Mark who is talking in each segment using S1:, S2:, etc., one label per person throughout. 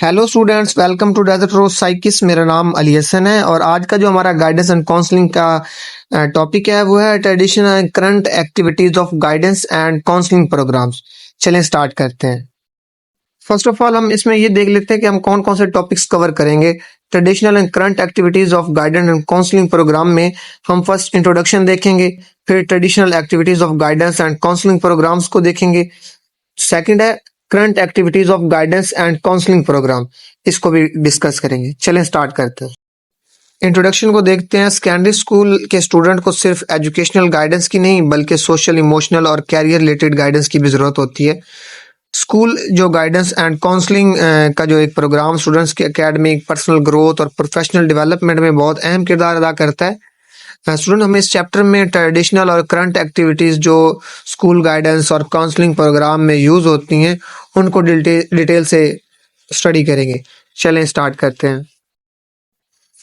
S1: Hello students, welcome to desert rose psychics. मेरा नाम अली हसन है और आज का जो हमारा गाइडेंस एंड काउंसलिंग का टॉपिक है वो है traditional and current activities of guidance and counselling programmes. चलें स्टार्ट करते हैं। फर्स्ट ऑफ ऑल हम इसमें ये देख लेते हैं कि हम कौन कौन से टॉपिक्स कवर करेंगे। Traditional and current activities of guidance and counselling programme में हम फर्स्ट इंट्रोडक्शन देखेंगे, फिर traditional activities of guidance and counselling programmes को देखेंगे। सेकंड है current activities of guidance and counselling programme, इसको भी डिस्कस करेंगे। चलें स्टार्ट करते हैं। इंट्रोडक्शन को देखते हैं। सेकेंडरी स्कूल के स्टूडेंट को सिर्फ एजुकेशनल गाइडेंस की नहीं बल्कि सोशल, इमोशनल और कैरियर रिलेटेड गाइडेंस की भी ज़रूरत होती है। स्कूल जो गाइडेंस एंड काउंसलिंग का जो एक प्रोग्राम स्टूडेंट्स के एकेडमिक, पर्सनल ग्रोथ और प्रोफेशनल डेवलपमेंट में बहुत अहम किरदार अदा करता है। स्टूडेंट हमें इस चैप्टर में ट्रेडिशनल और करंट एक्टिविटीज़ जो स्कूल गाइडेंस और काउंसलिंग प्रोग्राम में यूज़ होती हैं उनको डिटेल से स्टडी करेंगे। चलें स्टार्ट करते हैं।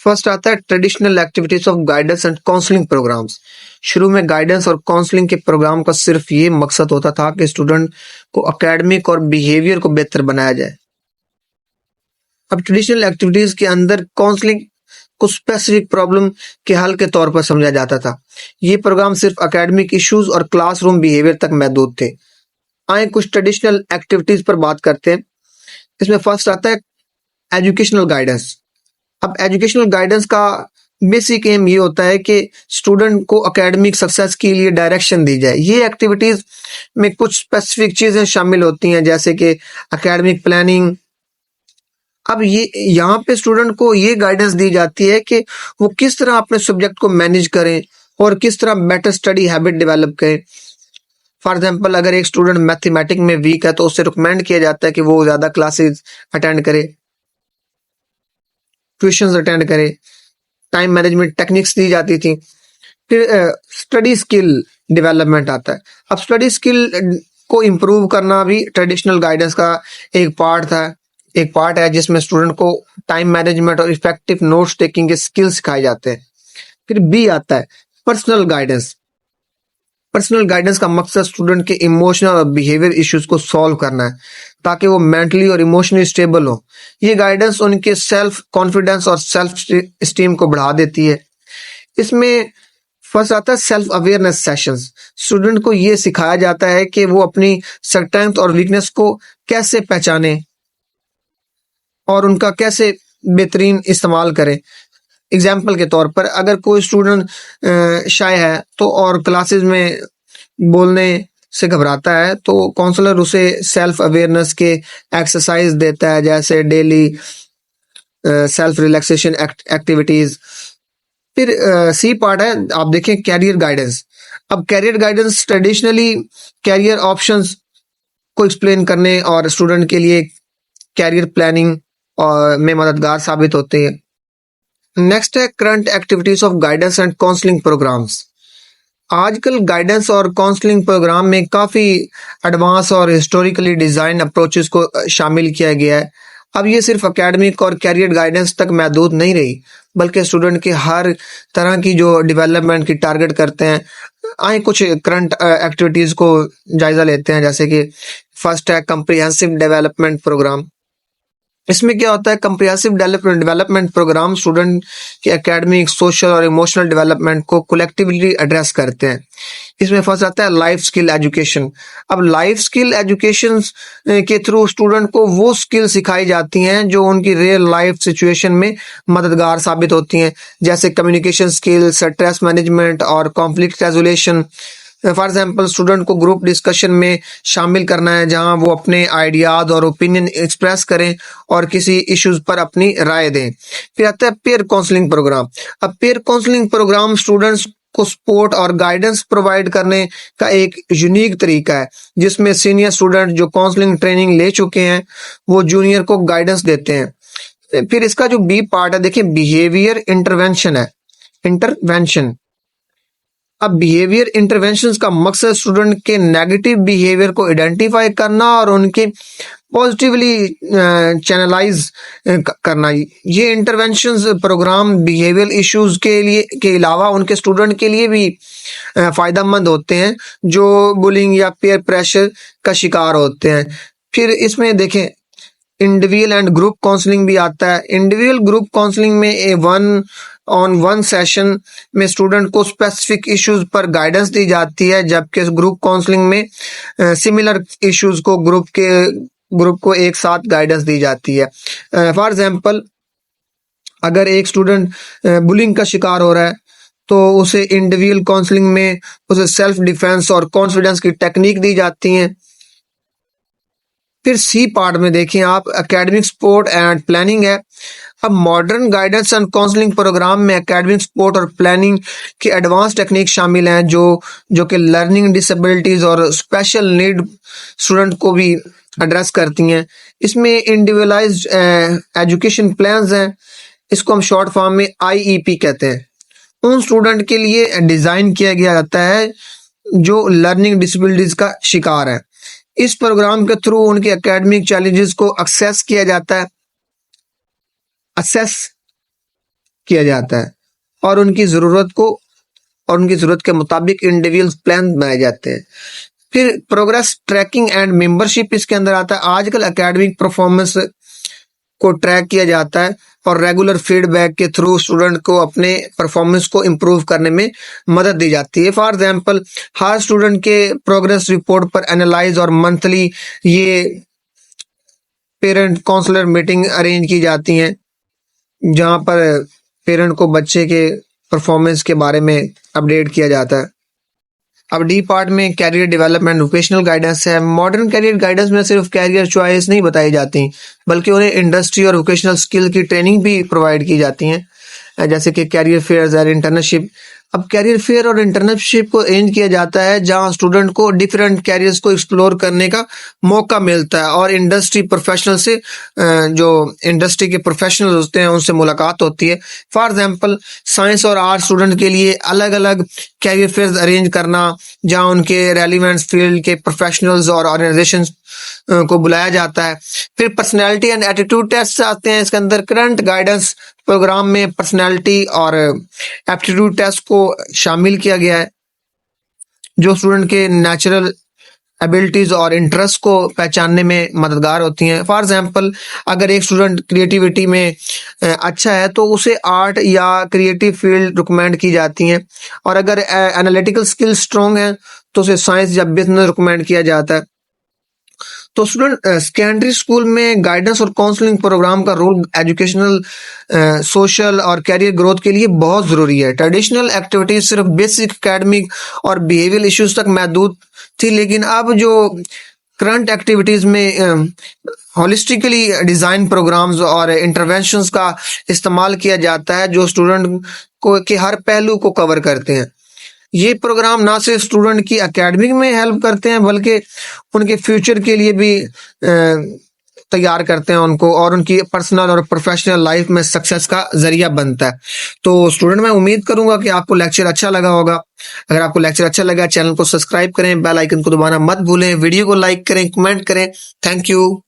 S1: फर्स्ट आता है traditional activities of guidance and counselling programmes. शुरू में गाइडेंस और काउंसलिंग के प्रोग्राम का सिर्फ ये मकसद होता था कि स्टूडेंट को एकेडमिक और बिहेवियर को बेहतर बनाया जाए। अब ट्रेडिशनल एक्टिविटीज के अंदर काउंसलिंग को स्पेसिफिक प्रॉब्लम के हल के तौर पर समझा जाता था। ये प्रोग्राम सिर्फ एकेडमिक इश्यूज और क्लासरूम बिहेवियर तक महदूद थे। आए कुछ ट्रेडिशनल एक्टिविटीज पर बात करते हैं। इसमें फर्स्ट आता है एजुकेशनल गाइडेंस। अब एजुकेशनल गाइडेंस का बेसिक एम ये होता है कि स्टूडेंट को एकेडमिक सक्सेस के लिए डायरेक्शन दी जाए। ये एक्टिविटीज में कुछ स्पेसिफिक चीजें शामिल होती हैं जैसे कि एकेडमिक प्लानिंग। अब ये यहाँ पे स्टूडेंट को ये गाइडेंस दी जाती है कि वो किस तरह अपने सब्जेक्ट को मैनेज करें और किस तरह बेटर स्टडी हैबिट डेवलप करें। फॉर एग्जांपल, अगर एक स्टूडेंट मैथमेटिक्स में वीक है तो उससे रिकमेंड किया जाता है कि वो ज़्यादा क्लासेस अटेंड करे, ट्यूशंस अटेंड करे, टाइम मैनेजमेंट टेक्निक्स दी जाती थी। फिर स्टडी स्किल डेवलपमेंट आता है। अब स्टडी स्किल को इम्प्रूव करना भी ट्रेडिशनल गाइडेंस का एक पार्ट है जिसमें स्टूडेंट को टाइम मैनेजमेंट और इफेक्टिव नोट्स टेकिंग के स्किल सिखाए जाते हैं। फिर बी आता है पर्सनल गाइडेंस। पर्सनल गाइडेंस का मकसद स्टूडेंट के इमोशनल और बिहेवियर इश्यूज को सॉल्व करना है ताकि वो मेंटली और इमोशनली स्टेबल हो। ये गाइडेंस उनके सेल्फ कॉन्फिडेंस और सेल्फ स्टीम को बढ़ा देती है। इसमें फर्स्ट आता है सेल्फ अवेयरनेस सेशंस। स्टूडेंट को ये सिखाया जाता है कि वो अपनी स्ट्रेंथ और वीकनेस को कैसे पहचाने और उनका कैसे बेहतरीन इस्तेमाल करें। एग्जाम्पल के तौर पर, अगर कोई स्टूडेंट शाय है तो और क्लासेस में बोलने से घबराता है तो काउंसलर उसे सेल्फ अवेयरनेस के एक्सरसाइज देता है जैसे डेली सेल्फ रिलैक्सेशन एक्टिविटीज। फिर सी पार्ट है, आप देखें कैरियर गाइडेंस। अब career guidance traditionally career options को एक्सप्लेन करने और स्टूडेंट के लिए कैरियर प्लानिंग और में मददगार साबित होते हैं। नेक्स्ट है current activities of guidance and counselling programmes. आजकल गाइडेंस और काउंसलिंग प्रोग्राम में काफ़ी एडवांस और हिस्टोरिकली डिज़ाइन अप्रोचेस को शामिल किया गया है। अब ये सिर्फ एकेडमिक और कैरियर गाइडेंस तक महदूद नहीं रही बल्कि स्टूडेंट के हर तरह की जो डेवलपमेंट की टारगेट करते हैं। आए कुछ करंट एक्टिविटीज़ को जायज़ा लेते हैं जैसे कि फर्स्ट है कंप्रिहेंसिव डेवलपमेंट प्रोग्राम। इसमें क्या होता है, कंप्रिहेंसिव डेवलपमेंट प्रोग्राम स्टूडेंट के एकेडमिक, सोशल और इमोशनल डेवलपमेंट को कलेक्टिवली एड्रेस करते हैं। इसमें फर्स्ट आता है लाइफ स्किल एजुकेशन। अब लाइफ स्किल एजुकेशन के थ्रू स्टूडेंट को वो स्किल सिखाई जाती हैं जो उनकी रियल लाइफ सिचुएशन में मददगार साबित होती हैं जैसे कम्युनिकेशन स्किल, स्ट्रेस मैनेजमेंट और conflict resolution. For example, student को ग्रुप डिस्कशन में शामिल करना है जहां वो अपने आइडियाज और ओपिनियन एक्सप्रेस करें और किसी इश्यूज पर अपनी राय दें। फिर आता है पेयर काउंसलिंग प्रोग्राम। अब पेयर काउंसलिंग प्रोग्राम स्टूडेंट्स को सपोर्ट और गाइडेंस प्रोवाइड करने का एक यूनिक तरीका है जिसमें सीनियर स्टूडेंट जो काउंसलिंग ट्रेनिंग ले चुके हैं वो जूनियर को गाइडेंस देते हैं। फिर इसका जो बी पार्ट है, देखिए बिहेवियर इंटरवेंशन है। इंटरवेंशन, अब बिहेवियर इंटरवेंशंस का मकसद स्टूडेंट के नेगेटिव बिहेवियर को आइडेंटिफाई करना और उनके पॉजिटिवली चैनलाइज करना। ये इंटरवेंशंस प्रोग्राम बिहेवियर इश्यूज के अलावा उनके स्टूडेंट के लिए भी फायदेमंद होते हैं जो बुलिंग या पीयर प्रेशर का शिकार होते हैं। फिर इसमें देखें इंडिविजुअल एंड ग्रुप काउंसलिंग भी आता है। इंडिविजुअल ग्रुप काउंसलिंग में वन सेशन में स्टूडेंट को स्पेसिफिक इश्यूज पर गाइडेंस दी जाती है, जबकि ग्रुप काउंसलिंग में सिमिलर इश्यूज को ग्रुप को एक साथ गाइडेंस दी जाती है। फॉर एग्जांपल, अगर एक स्टूडेंट बुलिंग का शिकार हो रहा है तो उसे इंडिविजुअल काउंसलिंग में उसे सेल्फ डिफेंस और कॉन्फिडेंस की टेक्निक दी जाती हैं। फिर सी पार्ट में देखें आप, एकेडमिक सपोर्ट एंड प्लानिंग है। अब modern guidance and counselling programme में एकेडमिक सपोर्ट और प्लानिंग की एडवांस टेक्निक शामिल हैं जो कि लर्निंग डिसेबिलिटीज और स्पेशल नीड स्टूडेंट को भी एड्रेस करती हैं। इसमें इंडिविजुअलाइज्ड एजुकेशन प्लान्स हैं, इसको हम शॉर्ट फॉर्म में आईईपी कहते हैं। उन स्टूडेंट के लिए डिजाइन किया गया जाता है जो लर्निंग डिसेबिलिटीज का शिकार है। इस प्रोग्राम के थ्रू उनके एकेडमिक चैलेंजेस को असेस किया जाता है और उनकी जरूरत के मुताबिक इंडिविजुअल प्लान बनाए जाते हैं। फिर प्रोग्रेस ट्रैकिंग एंड मेंबरशिप इसके अंदर आता है। आजकल एकेडमिक परफॉर्मेंस को ट्रैक किया जाता है और रेगुलर फीडबैक के थ्रू स्टूडेंट को अपने परफॉर्मेंस को इम्प्रूव करने में मदद दी जाती है। फॉर एग्जांपल, हर स्टूडेंट के प्रोग्रेस रिपोर्ट पर एनालाइज और मंथली ये पेरेंट काउंसलर मीटिंग अरेंज की जाती हैं, जहां पर पेरेंट को बच्चे के परफॉर्मेंस के बारे में अपडेट किया जाता है। अब डी पार्ट में कैरियर डेवलपमेंट वोकेशनल गाइडेंस है। मॉडर्न कैरियर गाइडेंस में सिर्फ कैरियर चॉइस नहीं बताई जाती, बल्कि उन्हें इंडस्ट्री और वोकेशनल स्किल की ट्रेनिंग भी प्रोवाइड की जाती हैं, जैसे कि कैरियर फेयर्स और इंटर्नशिप। अब कैरियर फेयर और इंटर्नशिप को अरेंज किया जाता है जहां स्टूडेंट को डिफरेंट कैरियर्स को एक्सप्लोर करने का मौका मिलता है और इंडस्ट्री प्रोफेशनल से जो इंडस्ट्री के प्रोफेशनल्स होते हैं उनसे मुलाकात होती है। फॉर एग्जांपल, साइंस और आर्ट स्टूडेंट के लिए अलग अलग कैरियर फेयर्स अरेंज करना, जहां उनके रेलिवेंट फील्ड के प्रोफेशनल्स और ऑर्गेनाइजेशन को बुलाया जाता है। फिर पर्सनैलिटी एंड एटीट्यूड टेस्ट आते हैं इसके अंदर। करंट गाइडेंस प्रोग्राम में पर्सनैलिटी और एप्टीट्यूड टेस्ट को शामिल किया गया है, जो स्टूडेंट के नेचुरल एबिलिटीज और इंटरेस्ट को पहचानने में मददगार होती हैं। फॉर एग्जांपल, अगर एक स्टूडेंट क्रिएटिविटी में अच्छा है तो उसे आर्ट या क्रिएटिव फील्ड रिकमेंड की जाती हैं, और अगर एनालिटिकल स्किल स्ट्रॉन्ग है तो उसे साइंस या बिजनेस रिकमेंड किया जाता है। तो स्टूडेंट सेकेंडरी स्कूल में गाइडेंस और काउंसलिंग प्रोग्राम का रोल एजुकेशनल, सोशल और कैरियर ग्रोथ के लिए बहुत जरूरी है। ट्रेडिशनल एक्टिविटीज सिर्फ बेसिक एकेडमिक और बिहेवियरल इश्यूज तक महदूद थी, लेकिन अब जो करंट एक्टिविटीज में होलिस्टिकली डिजाइन प्रोग्राम्स और इंटरवेंशंस का इस्तेमाल किया जाता है, जो स्टूडेंट को के हर पहलू को कवर करते हैं। ये प्रोग्राम ना सिर्फ स्टूडेंट की एकेडमिक में हेल्प करते हैं, बल्कि उनके फ्यूचर के लिए भी तैयार करते हैं उनको, और उनकी पर्सनल और प्रोफेशनल लाइफ में सक्सेस का जरिया बनता है। तो स्टूडेंट, मैं उम्मीद करूंगा कि आपको लेक्चर अच्छा लगा होगा। अगर आपको लेक्चर अच्छा लगा, चैनल को सब्सक्राइब करें, बेल आइकन को दबाना मत भूलें, वीडियो को लाइक करें, कमेंट करें। Thank you.